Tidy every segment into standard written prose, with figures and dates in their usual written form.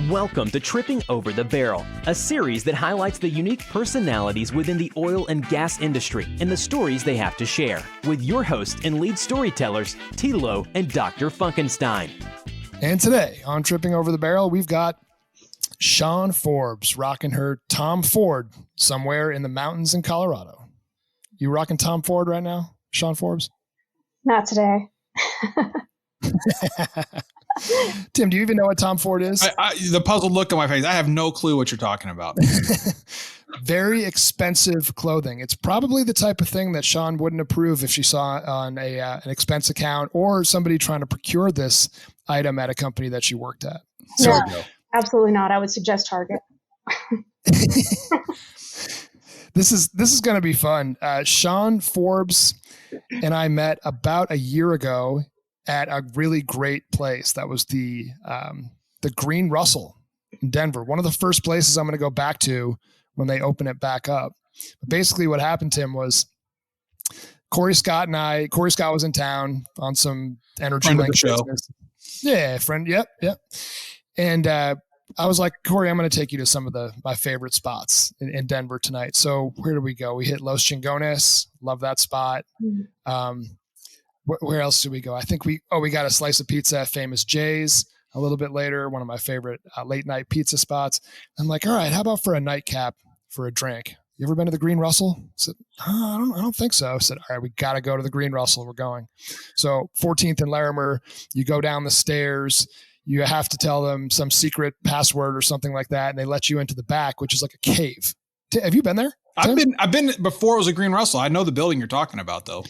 Welcome to Tripping Over the Barrel, a series that highlights the unique personalities within the oil and gas industry and the stories they have to share, with your hosts and lead storytellers, Tilo and Dr. Funkenstein. And today on Tripping Over the Barrel, we've got Shawn Forbes rocking her Tom Ford somewhere in the mountains in Colorado. You rocking Tom Ford right now, Shawn Forbes? Not today. Tim, do you even know what Tom Ford is? The puzzled look on my face. I have no clue what you're talking about. Very expensive clothing. It's probably the type of thing that Shawn wouldn't approve if she saw on an expense account or somebody trying to procure this item at a company that she worked at. So, yeah, absolutely not. I would suggest Target. This is going to be fun. Shawn Forbes and I met about a year ago at a really great place. That was the Green Russell in Denver. One of the first places I'm going to go back to when they open it back up. But basically what happened, Tim, was Corey Scott was in town on some energy link business. Yeah, friend. Yep. And I was like, Corey, I'm going to take you to some of my favorite spots in Denver tonight. So where did we go? We hit Los Chingones. Love that spot. Mm-hmm. Where else did we go? I think we got a slice of pizza at Famous Jay's a little bit later, one of my favorite late night pizza spots. I'm like, all right, how about for a nightcap for a drink? You ever been to the Green Russell? I said, I don't think so. I said, all right, we got to go to the Green Russell. We're going. So 14th and Larimer, you go down the stairs, you have to tell them some secret password or something like that. And they let you into the back, which is like a cave. Have you been there, Tim? I've been before it was a Green Russell. I know the building you're talking about though.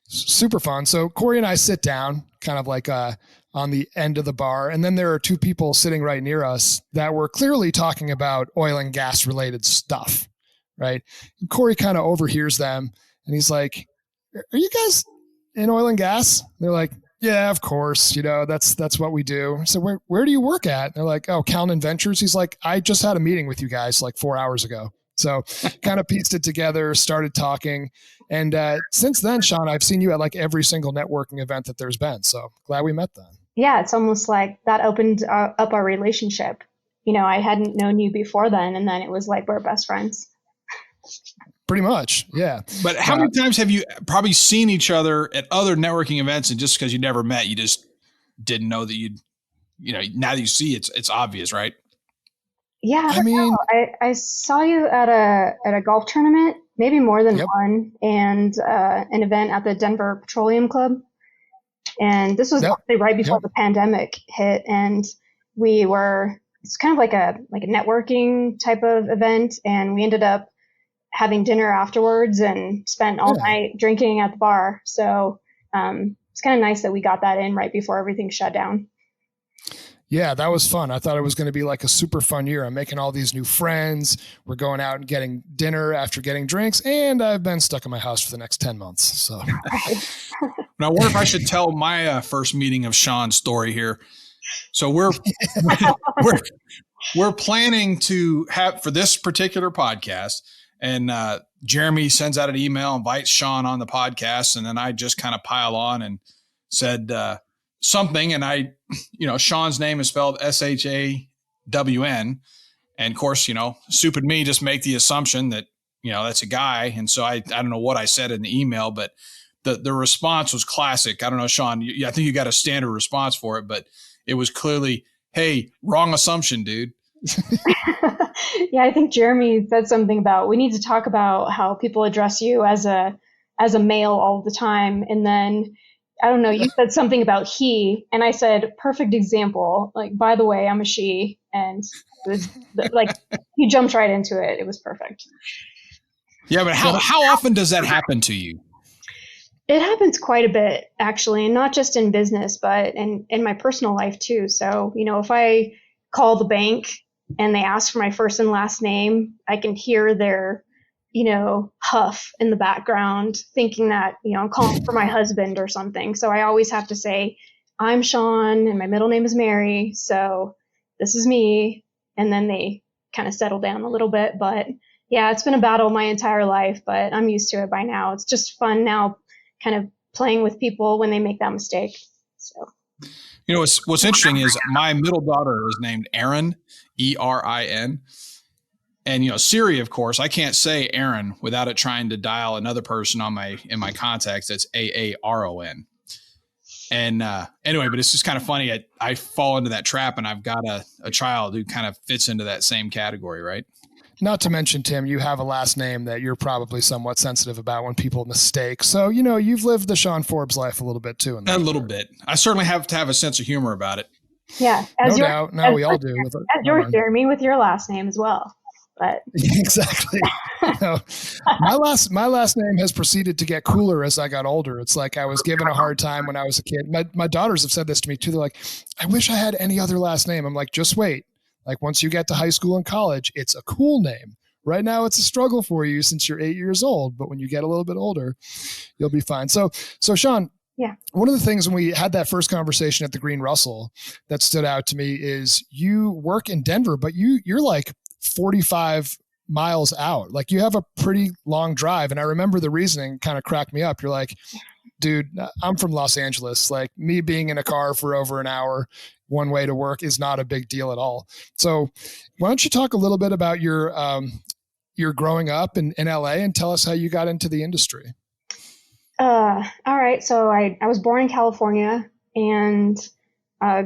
Super fun. So Corey and I sit down kind of like on the end of the bar. And then there are two people sitting right near us that were clearly talking about oil and gas related stuff. Right. And Corey kind of overhears them and he's like, are you guys in oil and gas? And they're like, yeah, of course. That's what we do. So where do you work at? And they're like, oh, Calnan Ventures. He's like, I just had a meeting with you guys like 4 hours ago. So kind of pieced it together, started talking. And since then, Shawn, I've seen you at like every single networking event that there's been. So glad we met then. Yeah, it's almost like that opened up our relationship. I hadn't known you before then. And then it was like we're best friends. Pretty much. Yeah. But how many times have you probably seen each other at other networking events and just because you never met, you just didn't know that now that you see it's obvious, right? Yeah, I saw you at a golf tournament, maybe more than one, and an event at the Denver Petroleum Club. And this was actually right before the pandemic hit, and it's kind of like a networking type of event, and we ended up having dinner afterwards and spent all night drinking at the bar. So it's kind of nice that we got that in right before everything shut down. Yeah, that was fun. I thought it was going to be like a super fun year. I'm making all these new friends. We're going out and getting dinner after getting drinks, and I've been stuck in my house for the next 10 months. So now, I wonder if I should tell my first meeting of Shawn's story here. So we're planning to have for this particular podcast, and Jeremy sends out an email, invites Shawn on the podcast, and then I just kind of pile on and said something, and Shawn's name is spelled SHAWN, and of course, stupid me just make the assumption that that's a guy, and so I don't know what I said in the email, but the response was classic. I don't know, Shawn, I think you got a standard response for it, but it was clearly, hey, wrong assumption, dude. Yeah, I think Jeremy said something about we need to talk about how people address you as a male all the time, and then I don't know, you said something about he, and I said perfect example. Like, by the way, I'm a she, and it was like you jumped right into it. It was perfect. Yeah, but how often does that happen to you? It happens quite a bit, actually, and not just in business, but in my personal life too. So, if I call the bank and they ask for my first and last name, I can hear their, huff in the background, thinking that, I'm calling for my husband or something. So I always have to say, I'm Shawn and my middle name is Mary. So this is me. And then they kind of settle down a little bit. But yeah, it's been a battle my entire life, but I'm used to it by now. It's just fun now kind of playing with people when they make that mistake. So You know, what's interesting is my middle daughter is named Erin, Erin. And, you know, Siri, of course, I can't say Aaron without it trying to dial another person in my contacts. That's Aaron. And anyway, but it's just kind of funny. I fall into that trap, and I've got a child who kind of fits into that same category, right? Not to mention, Tim, you have a last name that you're probably somewhat sensitive about when people mistake. So, you know, you've lived the Shawn Forbes life a little bit too. A little bit. I certainly have to have a sense of humor about it. Yeah. No doubt. No, we all do. As yours, Jeremy, with your last name as well. But exactly. No, my last name has proceeded to get cooler as I got older. It's like I was given a hard time when I was a kid. My daughters have said this to me too. They're like, I wish I had any other last name. I'm like, just wait. Like once you get to high school and college, it's a cool name. Right now it's a struggle for you since you're 8 years old, but when you get a little bit older, you'll be fine. So Shawn, yeah. One of the things when we had that first conversation at the Green Russell that stood out to me is you work in Denver, but you're like 45 miles out. Like you have a pretty long drive. And I remember the reasoning kind of cracked me up. You're like, dude, I'm from Los Angeles. Like me being in a car for over an hour one way to work is not a big deal at all. So why don't you talk a little bit about your growing up in LA and tell us how you got into the industry? All right. So I was born in California and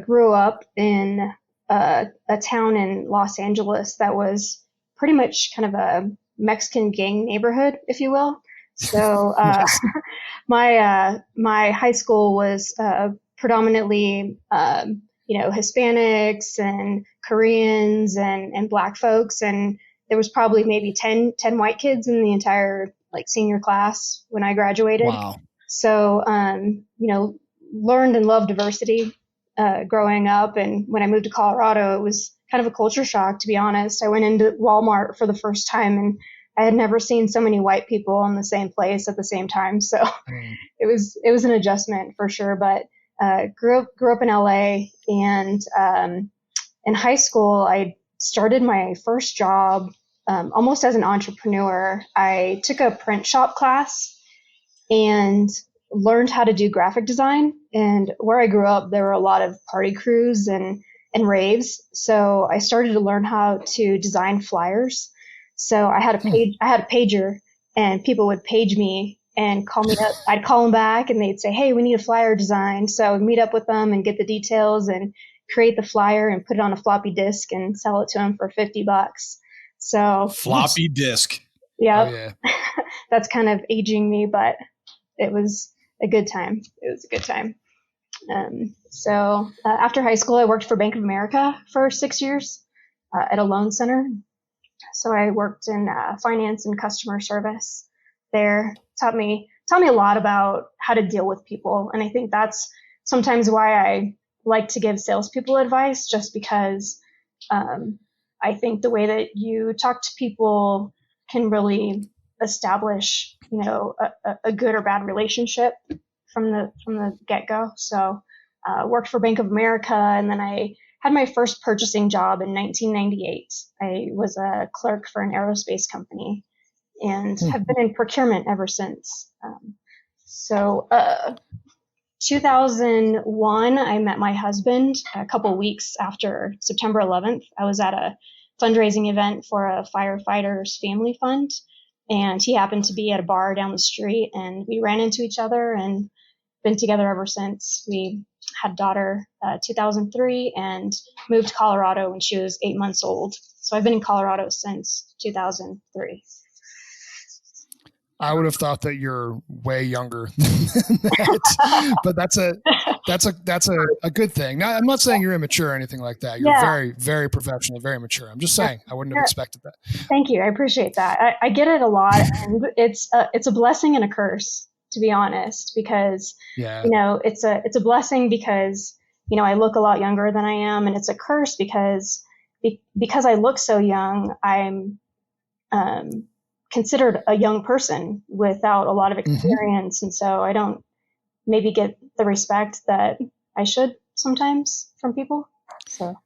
grew up in a town in Los Angeles that was pretty much kind of a Mexican gang neighborhood, if you will. So Yes. my high school was predominantly Hispanics and Koreans and Black folks, and there was probably maybe 10 white kids in the entire like senior class when I graduated. Wow. So learned and loved diversity growing up, and when I moved to Colorado, it was kind of a culture shock, to be honest. I went into Walmart for the first time, and I had never seen so many white people in the same place at the same time. So it was an adjustment for sure. But grew up in LA, and in high school, I started my first job almost as an entrepreneur. I took a print shop class and learned how to do graphic design. And where I grew up, there were a lot of party crews and raves. So I started to learn how to design flyers. So I had a pager, and people would page me and call me up. I'd call them back, and they'd say, "Hey, we need a flyer designed." So I would meet up with them and get the details and create the flyer and put it on a floppy disk and sell it to them for $50. So floppy disk. Yep. Oh, yeah. That's kind of aging me, but it was a good time. So after high school, I worked for Bank of America for 6 years at a loan center. So I worked in finance and customer service there. Taught me a lot about how to deal with people. And I think that's sometimes why I like to give salespeople advice, just because I think the way that you talk to people can really establish, a good or bad relationship from the get-go. So worked for Bank of America, and then I had my first purchasing job in 1998. I was a clerk for an aerospace company and have been in procurement ever since. 2001, I met my husband a couple weeks after September 11th. I was at a fundraising event for a firefighters family fund, and he happened to be at a bar down the street, and we ran into each other and been together ever since. We had a daughter 2003 and moved to Colorado when she was 8 months old. So I've been in Colorado since 2003. I would have thought that you're way younger than that, but that's a good thing. Now, I'm not saying you're immature or anything like that. You're very, very professional, very mature. I'm just saying I wouldn't have expected that. Thank you. I appreciate that. I get it a lot, and it's a blessing and a curse, to be honest, because it's a blessing because I look a lot younger than I am, and it's a curse because I look so young. I'm considered a young person without a lot of experience. And so I don't maybe get the respect that I should sometimes from people. So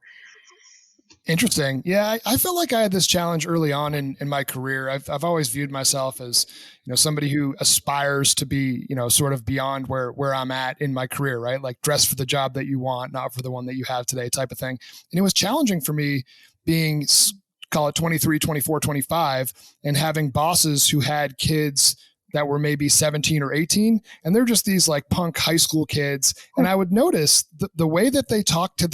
Interesting. Yeah, I felt like I had this challenge early on in my career. I've always viewed myself as, somebody who aspires to be, sort of beyond where I'm at in my career, right? Like dress for the job that you want, not for the one that you have today type of thing. And it was challenging for me being, call it 23, 24, 25, and having bosses who had kids that were maybe 17 or 18. And they're just these like punk high school kids. And I would notice the way that they talk to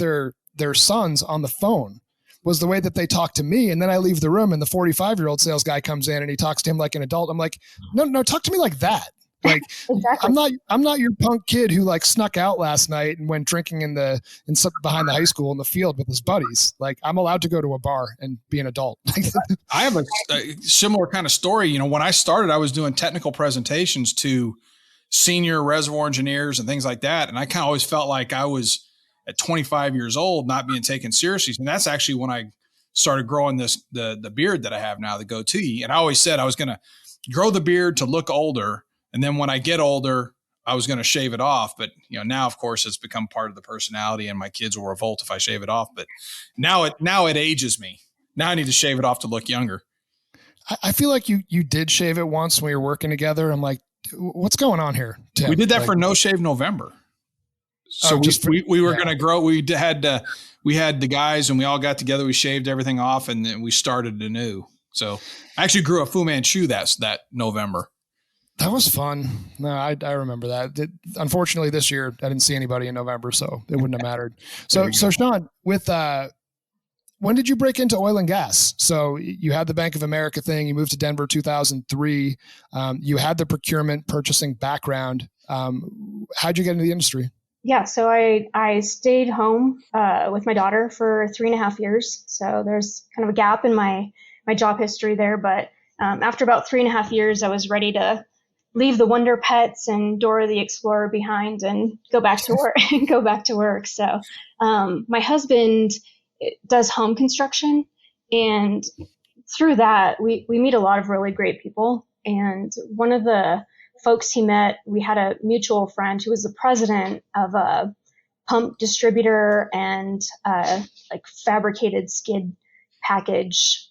their sons on the phone was the way that they talk to me. And then I leave the room and the 45-year-old sales guy comes in and he talks to him like an adult. I'm like, no, talk to me like that. Like, exactly. I'm not your punk kid who like snuck out last night and went drinking behind the high school in the field with his buddies. Like, I'm allowed to go to a bar and be an adult. I have a similar kind of story. When I started, I was doing technical presentations to senior reservoir engineers and things like that. And I kind of always felt like I was at 25 years old, not being taken seriously. And that's actually when I started growing the beard that I have now, the goatee. And I always said I was going to grow the beard to look older. And then when I get older, I was going to shave it off. But, now of course it's become part of the personality and my kids will revolt if I shave it off. But now it ages me. Now I need to shave it off to look younger. I feel like you did shave it once when we were working together. I'm like, what's going on here, Tim? We did that for No Shave November. So we were going to grow. We had the guys and we all got together. We shaved everything off and then we started anew. So I actually grew a Fu Manchu that November. That was fun. No, I remember that. Unfortunately, this year I didn't see anybody in November, so it wouldn't have mattered. So Shawn, with when did you break into oil and gas? So you had the Bank of America thing. You moved to Denver 2003. You had the procurement purchasing background. How'd you get into the industry? Yeah, so I stayed home with my daughter for 3.5 years. So there's kind of a gap in my job history there. But after about 3.5 years, I was ready to leave the Wonder Pets and Dora the Explorer behind and go back to work. So my husband does home construction, and through that we meet a lot of really great people. And one of the folks he met, we had a mutual friend who was the president of a pump distributor and like fabricated skid package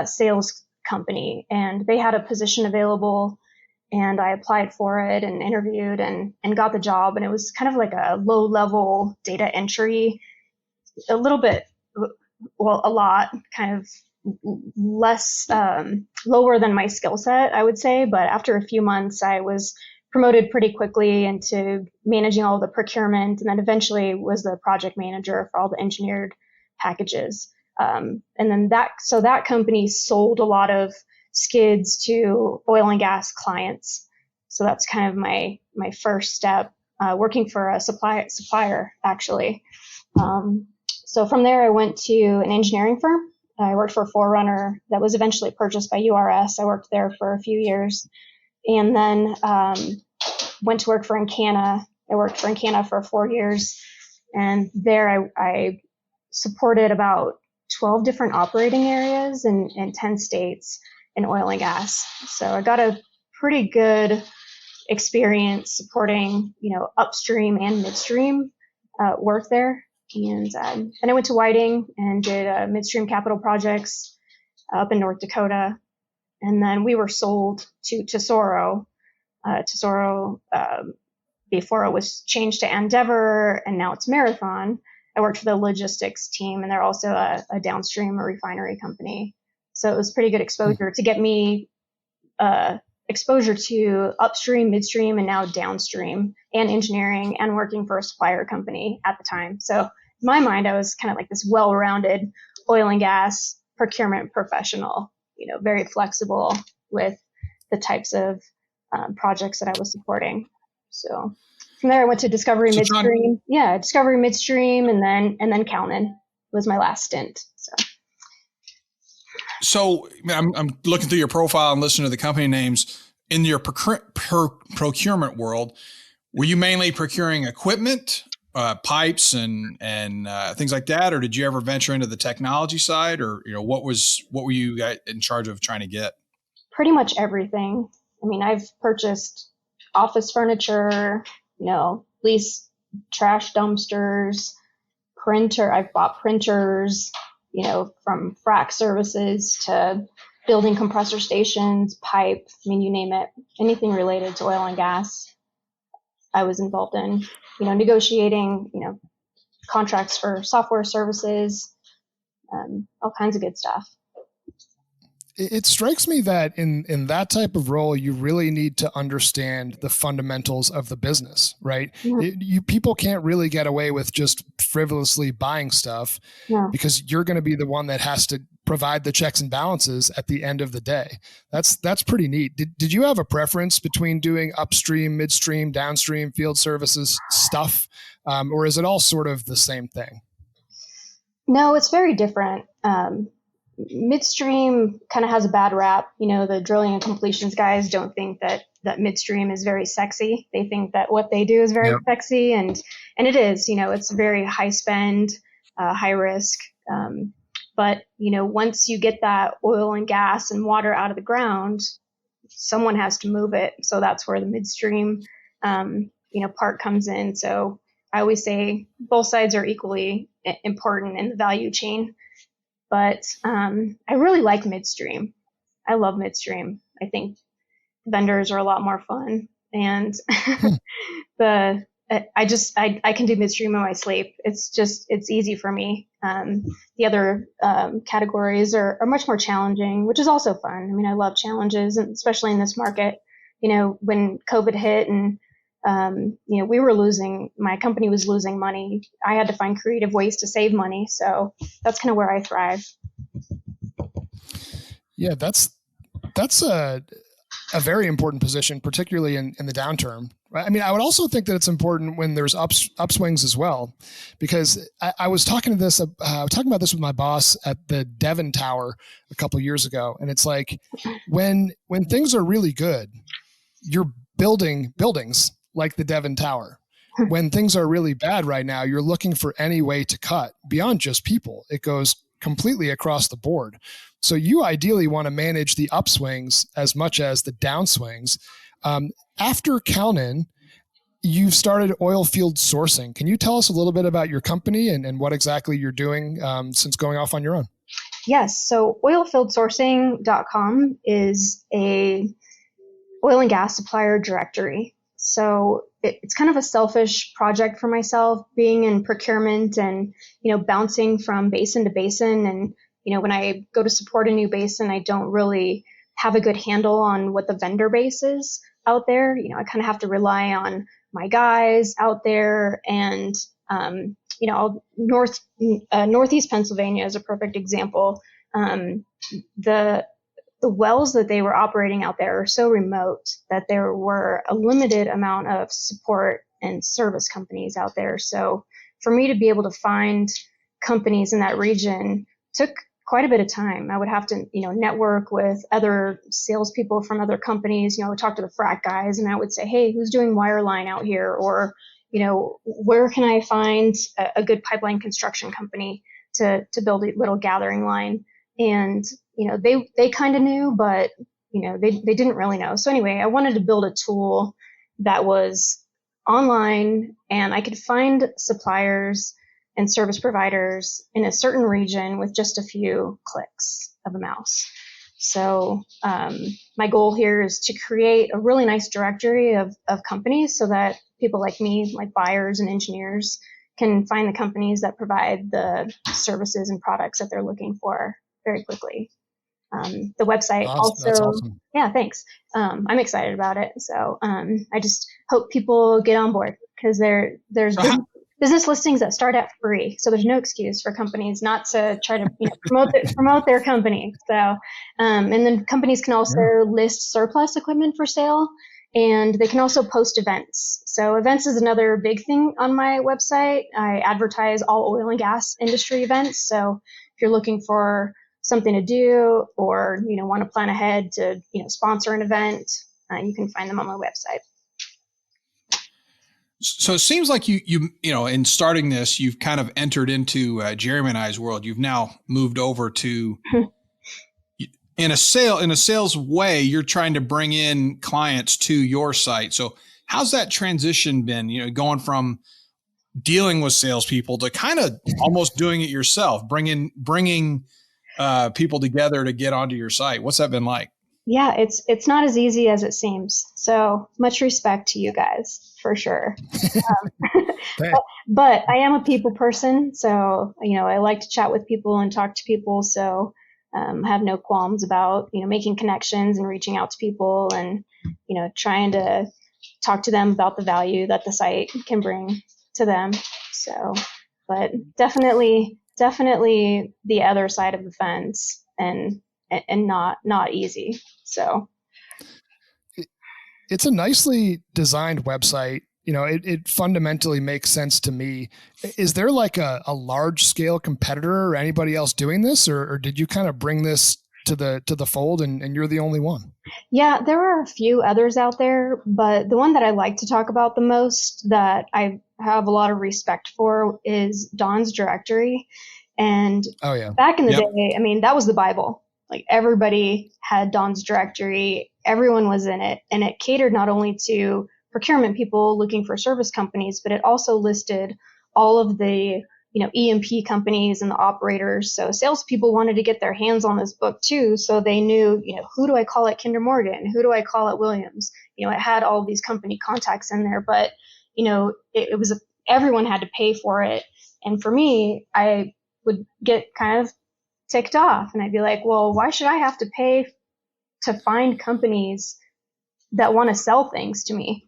sales company. And they had a position available and I applied for it and interviewed and got the job. And it was kind of like a low level data entry, a little bit, well, a lot kind of less lower than my skill set, I would say. But after a few months, I was promoted pretty quickly into managing all the procurement, and then eventually was the project manager for all the engineered packages. And then that company sold a lot of skids to oil and gas clients. So that's kind of my first step, working for a supplier actually. So from there, I went to an engineering firm. I worked for Forerunner that was eventually purchased by URS. I worked there for a few years, and then went to work for Encana. I worked for Encana for 4 years, and there I supported about 12 different operating areas in 10 states in oil and gas. So I got a pretty good experience supporting, upstream and midstream work there. And then I went to Whiting and did midstream capital projects up in North Dakota. And then we were sold to Tesoro. Tesoro, before it was changed to Endeavor, and now it's Marathon. I worked for the logistics team, and they're also a downstream refinery company. So it was pretty good exposure to get me exposure to upstream, midstream, and now downstream, and engineering, and working for a supplier company at the time. So in my mind, I was kind of like this well-rounded oil and gas procurement professional, very flexible with the types of projects that I was supporting. So from there, I went to Discovery Midstream. Discovery Midstream, and then Calnan was my last stint. So I'm looking through your profile and listening to the company names. In your procurement world, were you mainly procuring equipment, pipes, and things like that, or did you ever venture into the technology side, or what were you guys in charge of trying to get? Pretty much everything. I mean, I've purchased office furniture, leased trash dumpsters, I've bought printers, from frac services to building compressor stations, pipe, I mean, you name it, anything related to oil and gas, I was involved in, negotiating, contracts for software services, all kinds of good stuff. It strikes me that in that type of role, you really need to understand the fundamentals of the business, right? Yeah. People can't really get away with just frivolously buying stuff because you're going to be the one that has to provide the checks and balances at the end of the day. That's pretty neat. Did you have a preference between doing upstream, midstream, downstream field services stuff, or is it all sort of the same thing? No, it's very different. Midstream kind of has a bad rap. The drilling and completions guys don't think that midstream is very sexy. They think that what they do is very sexy, and it is. It's very high spend, high risk. But once you get that oil and gas and water out of the ground, someone has to move it. So that's where the midstream, part comes in. So I always say both sides are equally important in the value chain. But I really like midstream. I love midstream. I think vendors are a lot more fun, and I can do midstream in my sleep. It's easy for me. The other categories are much more challenging, which is also fun. I mean, I love challenges, and especially in this market. When COVID hit and my company was losing money. I had to find creative ways to save money. So that's kind of where I thrive. Yeah, that's a very important position, particularly in the downturn. Right? I mean, I would also think that it's important when there's upswings as well, because I was talking about this with my boss at the Devon Tower a couple of years ago. And it's like, when things are really good, you're building buildings like the Devon Tower. When things are really bad right now, you're looking for any way to cut beyond just people. It goes completely across the board. So you ideally want to manage the upswings as much as the downswings. After Calnan, you've started Oilfield Sourcing. Can you tell us a little bit about your company and what exactly you're doing since going off on your own? Yes. So oilfieldsourcing.com is a oil and gas supplier directory. So it's kind of a selfish project for myself, being in procurement and, bouncing from basin to basin. And, when I go to support a new basin, I don't really have a good handle on what the vendor base is out there. I kind of have to rely on my guys out there. And, Northeast Pennsylvania is a perfect example. The wells that they were operating out there are so remote that there were a limited amount of support and service companies out there. So for me to be able to find companies in that region took quite a bit of time. I would have to, network with other salespeople from other companies. I would talk to the frac guys and I would say, hey, who's doing wireline out here? Or, where can I find a good pipeline construction company to build a little gathering line? And they kind of knew, but, they didn't really know. So anyway, I wanted to build a tool that was online and I could find suppliers and service providers in a certain region with just a few clicks of a mouse. So my goal here is to create a really nice directory of companies so that people like me, like buyers and engineers, can find the companies that provide the services and products that they're looking for very quickly. The website That's awesome. Yeah, thanks. I'm excited about it. So I just hope people get on board because there's business listings that start at free. So there's no excuse for companies not to try to promote their company. So and then companies can also list surplus equipment for sale, and they can also post events. So events is another big thing on my website. I advertise all oil and gas industry events. So if you're looking for something to do or want to plan ahead to sponsor an event, you can find them on my website. So it seems like you in starting this, you've kind of entered into Jeremy and I's world. You've now moved over to in a sales way. You're trying to bring in clients to your site. So how's that transition been? Going from dealing with salespeople to kind of almost doing it yourself, bringing people together to get onto your site? What's that been like? Yeah, it's not as easy as it seems. So much respect to you guys for sure. But I am a people person, so I like to chat with people and talk to people. So have no qualms about making connections and reaching out to people and trying to talk to them about the value that the site can bring to them. So, but definitely the other side of the fence and not easy. So it's a nicely designed website. It fundamentally makes sense to me. Is there like a large scale competitor or anybody else doing this, or did you kind of bring this to the fold and you're the only one? Yeah, there are a few others out there, but the one that I like to talk about the most that I have a lot of respect for is Don's Directory. And back in the day, I mean, that was the Bible. Like everybody had Don's Directory, everyone was in it, and it catered not only to procurement people looking for service companies, but it also listed all of the E&P companies and the operators. So salespeople wanted to get their hands on this book too, so they knew who do I call at Kinder Morgan, who do I call at Williams. It had all of these company contacts in there, but it was everyone had to pay for it. And for me, I would get kind of ticked off and I'd be like, well, why should I have to pay to find companies that want to sell things to me?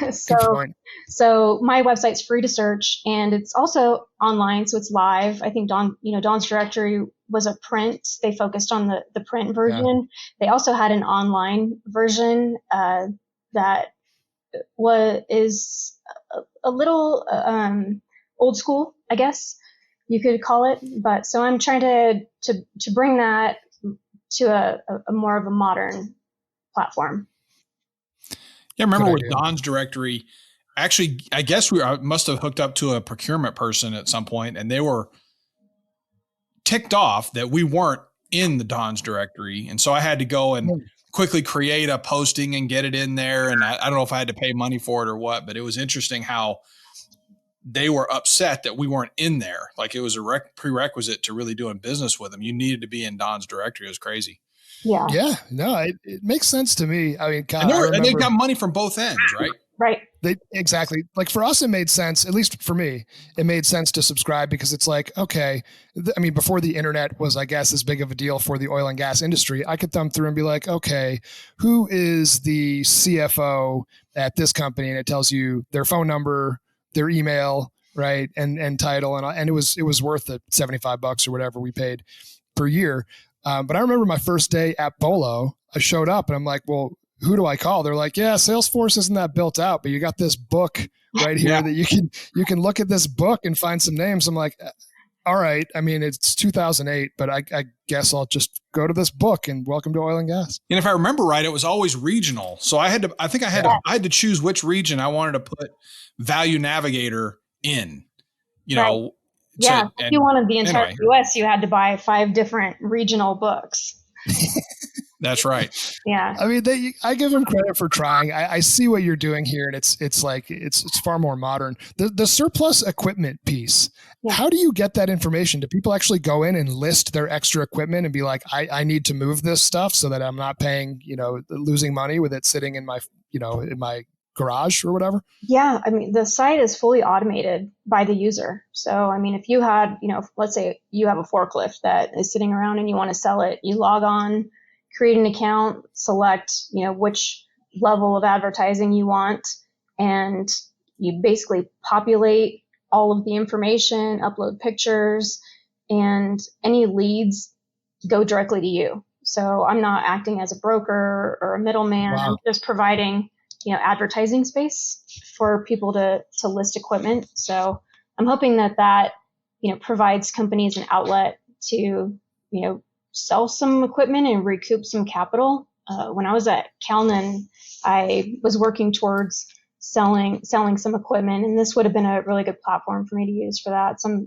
So my website's free to search and it's also online. So it's live. I think Don's Directory was a print. They focused on the print version. Yeah. They also had an online version that is a little old school, I guess you could call it. But so I'm trying to bring that to a more of a modern platform. Yeah, I remember with Don's Directory, actually, I guess I must have hooked up to a procurement person at some point, and they were ticked off that we weren't in the Don's Directory. And so I had to go and quickly create a posting and get it in there. And I don't know if I had to pay money for it or what, but it was interesting how they were upset that we weren't in there. Like it was a prerequisite to really doing business with them. You needed to be in Don's Directory. It was crazy. Yeah. Yeah. No, it makes sense to me. I mean, God, and they've got money from both ends, right? Right. Exactly. Like for us, it made sense, at least for me, it made sense to subscribe because it's like, okay, I mean, before the internet was, I guess, as big of a deal for the oil and gas industry, I could thumb through and be like, okay, who is the CFO at this company? And it tells you their phone number, their email, right. And title. And it was worth the $75 or whatever we paid per year. But I remember my first day at Bolo, I showed up and I'm like, well, who do I call? They're like, yeah, Salesforce isn't that built out, but you got this book right here that you can look at this book and find some names. I'm like, all right. I mean, it's 2008, but I guess I'll just go to this book and welcome to oil and gas. And if I remember right, it was always regional. So I had to choose which region I wanted to put Value Navigator in, Right. Yeah, if you wanted the entire US, you had to buy 5 different regional books. That's right. Yeah. I mean, I give them credit for trying. I see what you're doing here, and it's like it's far more modern. The surplus equipment piece. Yeah. How do you get that information? Do people actually go in and list their extra equipment and be like, I need to move this stuff so that I'm not paying, losing money with it sitting in my, in my garage or whatever? Yeah. I mean, the site is fully automated by the user. So, I mean, if you had, let's say you have a forklift that is sitting around and you want to sell it, you log on, create an account, select, which level of advertising you want, and you basically populate all of the information, upload pictures, and any leads go directly to you. So I'm not acting as a broker or a middleman. Wow. I'm just providing advertising space for people to list equipment. So I'm hoping that provides companies an outlet to, sell some equipment and recoup some capital. When I was at Kalman, I was working towards selling some equipment, and this would have been a really good platform for me to use for that. Some,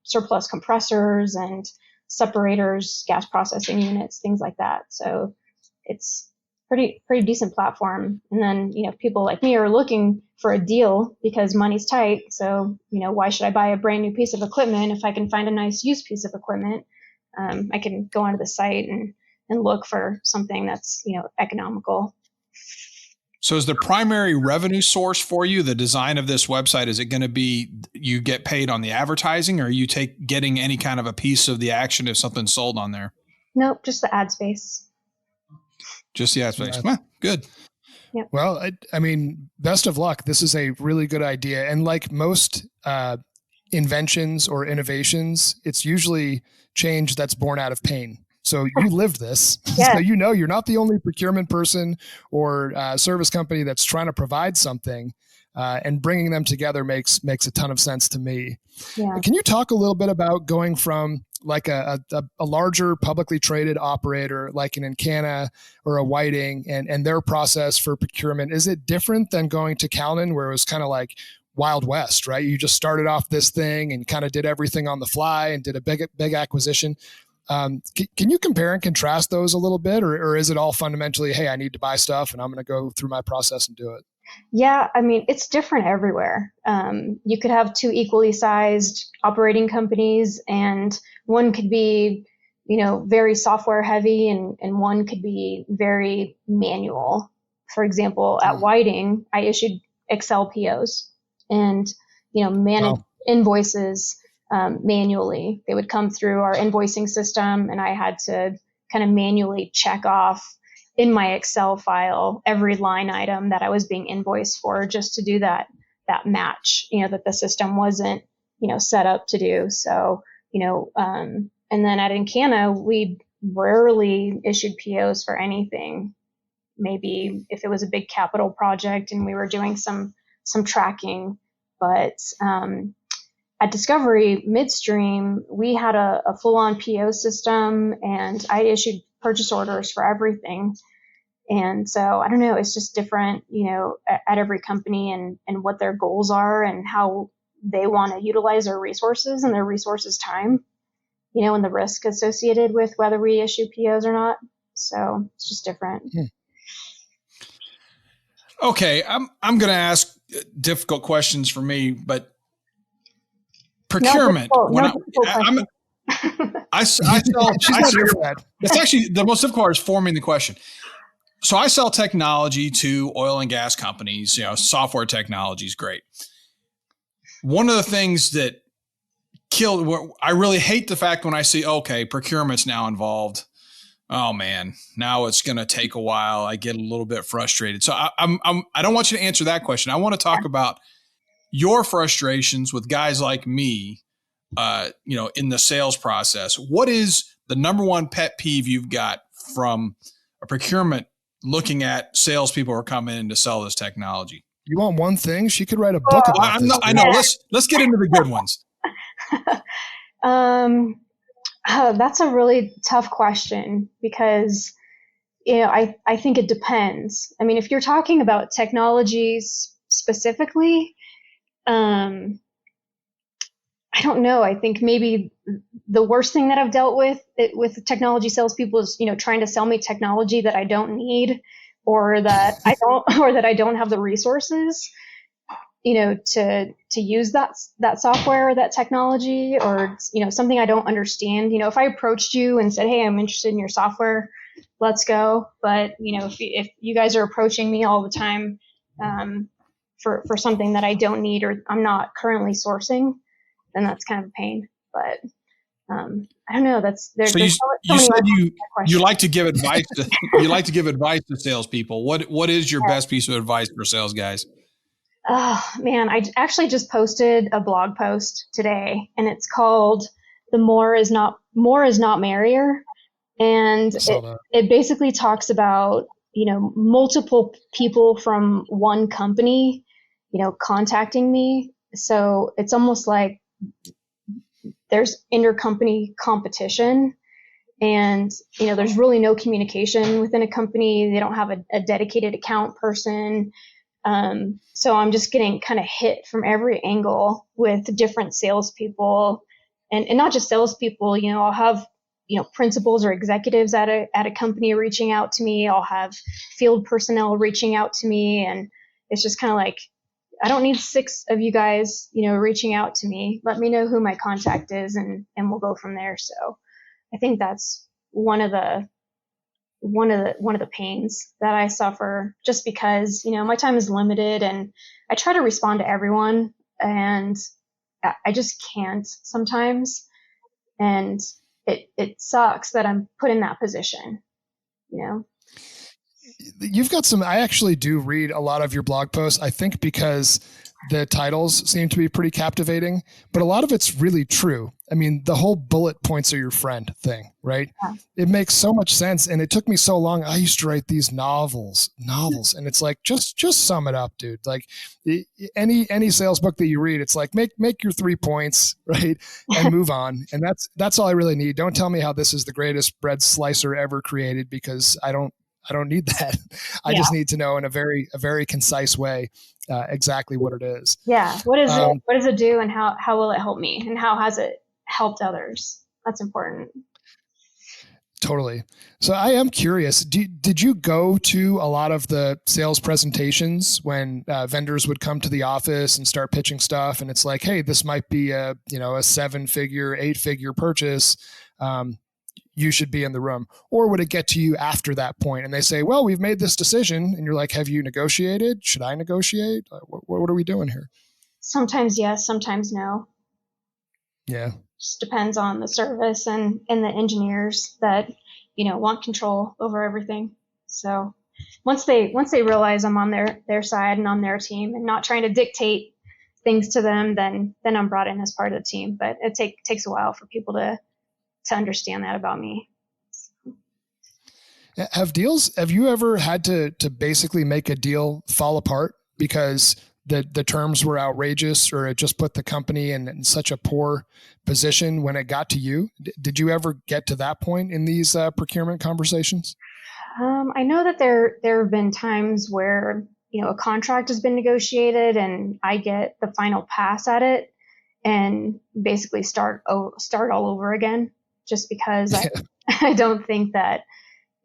surplus compressors and separators, gas processing units, things like that. So it's pretty decent platform. And then, people like me are looking for a deal because money's tight. So, why should I buy a brand new piece of equipment if I can find a nice used piece of equipment? I can go onto the site and look for something that's, economical. So is the primary revenue source for you the design of this website? Is it going to be you get paid on the advertising, or are you getting any kind of a piece of the action if something's sold on there? Nope, just the ad space. Just the ad space. Well, good. Yep. Well, I mean, best of luck. This is a really good idea. And like most inventions or innovations, it's usually change that's born out of pain. So you lived this. Yeah. So you're not the only procurement person or service company that's trying to provide something, and bringing them together makes a ton of sense to me. Yeah. Can you talk a little bit about going from like a larger publicly traded operator like an Encana or a Whiting and their process for procurement? Is it different than going to Calnan, where it was kind of like Wild West, right? You just started off this thing and kind of did everything on the fly and did a big acquisition. Can you compare and contrast those a little bit, or is it all fundamentally, hey, I need to buy stuff and I'm going to go through my process and do it? Yeah, I mean, it's different everywhere. You could have two equally sized operating companies, and one could be, very software heavy, and one could be very manual. For example, at Whiting, I issued Excel POs and, managed invoices manually. They would come through our invoicing system, and I had to kind of manually check off in my Excel file every line item that I was being invoiced for, just to do that match, that the system wasn't, set up to do. So, and then at Encana, we rarely issued POs for anything. Maybe if it was a big capital project and we were doing some tracking, but at Discovery Midstream, we had a full-on PO system, and I issued purchase orders for everything. And so I don't know, it's just different, at every company and what their goals are and how they want to utilize their resources and their resources time, and the risk associated with whether we issue POs or not. So it's just different. Okay. I'm going to ask difficult questions for me, but procurement. I sell. It's actually the most difficult part is forming the question. So I sell technology to oil and gas companies. Software technology is great. One of the things that I really hate the fact when I see, okay, procurement's now involved. Oh man, now it's going to take a while. I get a little bit frustrated. So I don't want you to answer that question. I want to talk about your frustrations with guys like me, in the sales process. What is the number one pet peeve you've got from a procurement looking at salespeople who are coming in to sell this technology? You want one thing? She could write a book about this. I know. Let's get into the good ones. That's a really tough question because, I think it depends. I mean, if you're talking about technologies specifically, I don't know. I think maybe the worst thing that I've dealt with technology salespeople is, trying to sell me technology that I don't need, or that I don't have the resources, to use that software or that technology, or, something I don't understand. If I approached you and said, hey, I'm interested in your software, let's go. But, if you guys are approaching me all the time, for something that I don't need or I'm not currently sourcing, then that's kind of a pain. But I don't know. So you said you like to give advice to salespeople. What is your best piece of advice for sales guys? Oh man, I actually just posted a blog post today, and it's called "The More is Not Merrier," and it basically talks about multiple people from one company contacting me. So it's almost like there's intercompany competition, and there's really no communication within a company. They don't have a dedicated account person. So I'm just getting kind of hit from every angle with different salespeople, and not just salespeople. I'll have principals or executives at a company reaching out to me. I'll have field personnel reaching out to me, and it's just kind of like, I don't need 6 of you guys, reaching out to me. Let me know who my contact is, and we'll go from there. So I think that's one of the pains that I suffer, just because, my time is limited and I try to respond to everyone, and I just can't sometimes. And it sucks that I'm put in that position, You've got I actually do read a lot of your blog posts, I think because the titles seem to be pretty captivating, but a lot of it's really true. I mean, the whole bullet points are your friend thing, right? Yeah. It makes so much sense. And it took me so long. I used to write these novels, and it's like, just sum it up, dude. Like any sales book that you read, it's like, make your 3 points, right? And move on. And that's all I really need. Don't tell me how this is the greatest bread slicer ever created, because I don't need that. I just need to know in a very concise way exactly what it is. Yeah. What is it? What does it do, and how will it help me, and how has it helped others? That's important. Totally. So I am curious. Did you go to a lot of the sales presentations when vendors would come to the office and start pitching stuff, and it's like, hey, this might be a 7-figure, 8-figure purchase. You should be in the room? Or would it get to you after that point and they say, well, we've made this decision, and you're like, have you negotiated? Should I negotiate? What are we doing here? Sometimes yes, sometimes no. Yeah. Just depends on the service and the engineers that, want control over everything. So once they realize I'm on their side and on their team and not trying to dictate things to them, then I'm brought in as part of the team. But it takes a while for people to understand that about me. Have you ever had to basically make a deal fall apart because the terms were outrageous, or it just put the company in such a poor position when it got to you? Did you ever get to that point in these procurement conversations? I know that there have been times where, a contract has been negotiated and I get the final pass at it and basically start all over again, just because I don't think that,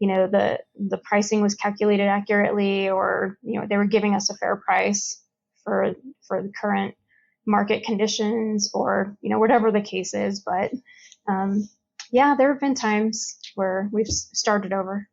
the pricing was calculated accurately, or, they were giving us a fair price for the current market conditions, or, whatever the case is. But there have been times where we've started over.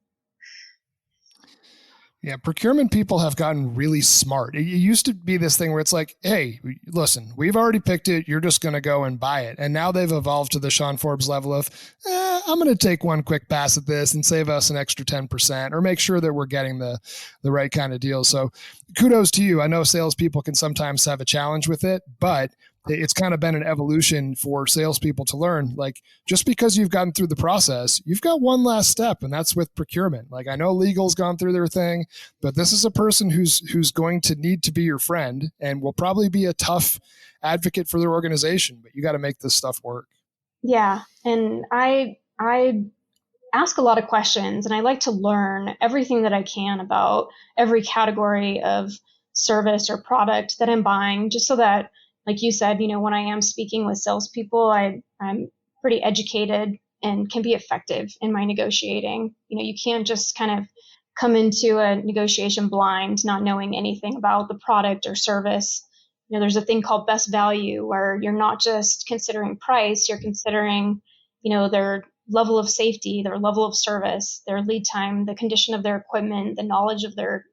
Yeah, procurement people have gotten really smart. It used to be this thing where it's like, hey, listen, we've already picked it. You're just going to go and buy it. And now they've evolved to the Shawn Forbes level of, I'm going to take one quick pass at this and save us an extra 10%, or make sure that we're getting the right kind of deal. So kudos to you. I know salespeople can sometimes have a challenge with it, but it's kind of been an evolution for salespeople to learn, like, just because you've gotten through the process, you've got one last step, and that's with procurement. Like, I know legal's gone through their thing, but this is a person who's going to need to be your friend and will probably be a tough advocate for their organization, but you got to make this stuff work. Yeah. And I ask a lot of questions, and I like to learn everything that I can about every category of service or product that I'm buying, just so that, like you said, when I am speaking with salespeople, I'm pretty educated and can be effective in my negotiating. You can't just kind of come into a negotiation blind, not knowing anything about the product or service. There's a thing called best value, where you're not just considering price, you're considering, their level of safety, their level of service, their lead time, the condition of their equipment, the knowledge of their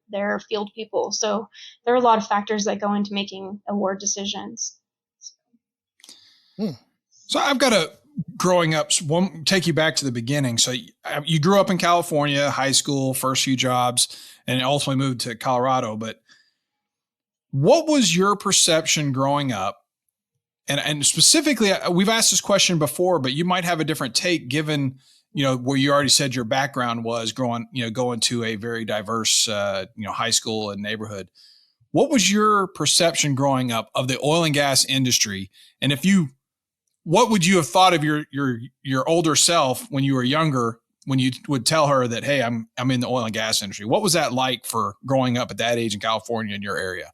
field people. So there are a lot of factors that go into making award decisions. So I've got growing up, take you back to the beginning. So you grew up in California, high school, first few jobs, and ultimately moved to Colorado. But what was your perception growing up? And specifically, we've asked this question before, but you might have a different take given, where you already said your background was going to a very diverse, high school and neighborhood. What was your perception growing up of the oil and gas industry? And what would you have thought of your older self when you were younger, when you would tell her that, hey, I'm in the oil and gas industry? What was that like for growing up at that age in California in your area?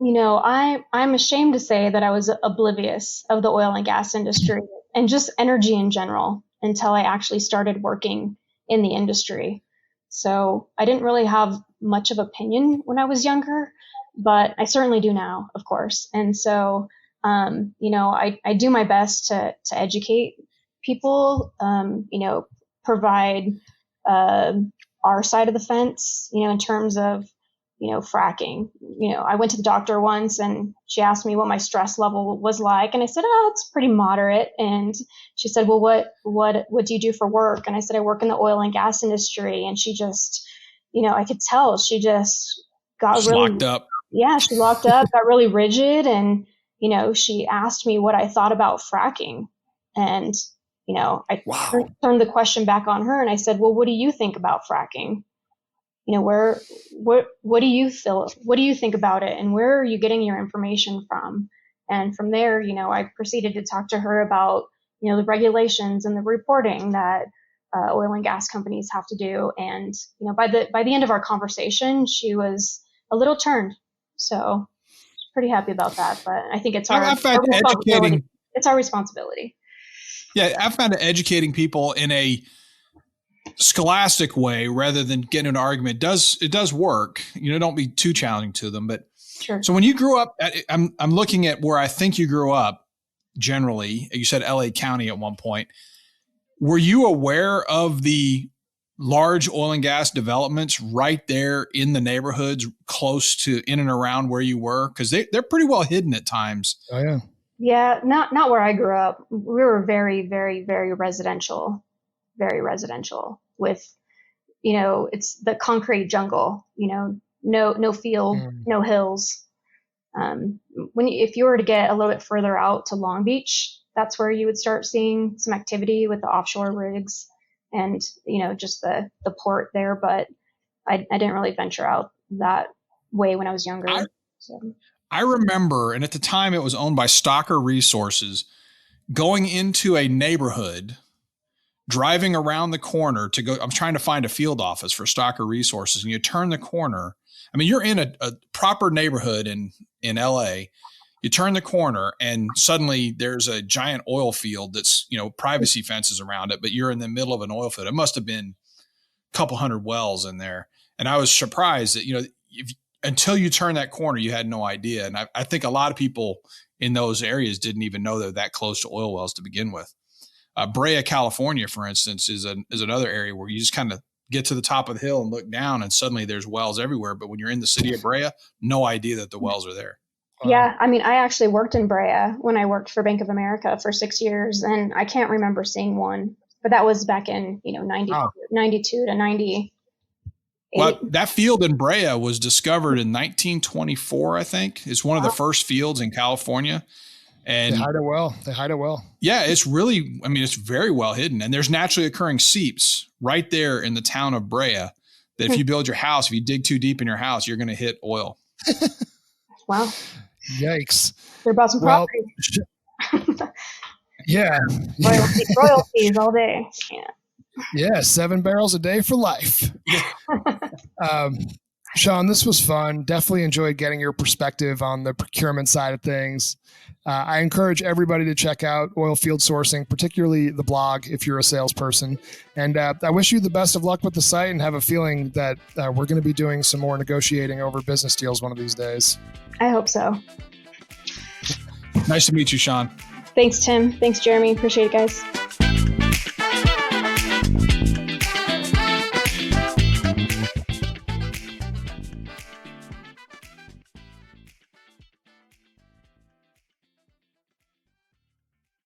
I'm ashamed to say that I was oblivious of the oil and gas industry and just energy in general. until I actually started working in the industry. So I didn't really have much of opinion when I was younger, but I certainly do now, of course. And so, I do my best to educate people, provide our side of the fence, in terms of, fracking. I went to the doctor once and she asked me what my stress level was like. And I said, oh, it's pretty moderate. And she said, well, what do you do for work? And I said, I work in the oil and gas industry. And she just, I could tell she just got Just really locked up. Yeah, she locked up, got really rigid. And, she asked me what I thought about fracking. And, I turned the question back on her and I said, well, what do you think about fracking? What do you feel? What do you think about it? And where are you getting your information from? And from there, I proceeded to talk to her about, the regulations and the reporting that oil and gas companies have to do. And, by the end of our conversation, she was a little turned. So pretty happy about that. But I think it's our responsibility. It's our responsibility. Yeah, I found educating people in a scholastic way rather than getting an argument it does work. Don't be too challenging to them. But sure. So when you grew up, I'm looking at where I think you grew up. Generally, you said LA County at one point. Were you aware of the large oil and gas developments right there in the neighborhoods close to in and around where you were? Because they're pretty well hidden at times. Oh yeah. Yeah, not where I grew up. We were very, very, very residential with, it's the concrete jungle, no field, no hills. If you were to get a little bit further out to Long Beach, that's where you would start seeing some activity with the offshore rigs and, just the port there. But I didn't really venture out that way when I was younger. I remember, and at the time it was owned by Stocker Resources, going into a neighborhood, driving around the corner to go. I'm trying to find a field office for Stocker Resources, and you turn the corner. I mean, you're in a proper neighborhood in LA. You turn the corner and suddenly there's a giant oil field that's, privacy fences around it, but you're in the middle of an oil field. It must have been a couple hundred wells in there. And I was surprised that, until you turn that corner, you had no idea. And I think a lot of people in those areas didn't even know they're that close to oil wells to begin with. Brea, California, for instance, is another area where you just kind of get to the top of the hill and look down and suddenly there's wells everywhere. But when you're in the city of Brea, no idea that the wells are there. Yeah. I mean, I actually worked in Brea when I worked for Bank of America for 6 years, and I can't remember seeing one, but that was back in, 92 to 90. Well, that field in Brea was discovered in 1924, I think. It's one of the first fields in California. And they hide it well. Yeah, it's really, it's very well hidden. And there's naturally occurring seeps right there in the town of Brea that if you build your house, if you dig too deep in your house, you're going to hit oil. Wow. Yikes. They're about some property. Yeah. Royalties all day. Yeah. Yeah, 7 barrels a day for life. Shawn, this was fun. Definitely enjoyed getting your perspective on the procurement side of things. I encourage everybody to check out Oilfield Sourcing, particularly the blog if you're a salesperson. And I wish you the best of luck with the site and have a feeling that we're going to be doing some more negotiating over business deals one of these days. I hope so. Nice to meet you, Shawn. Thanks, Tim. Thanks, Jeremy. Appreciate it, guys.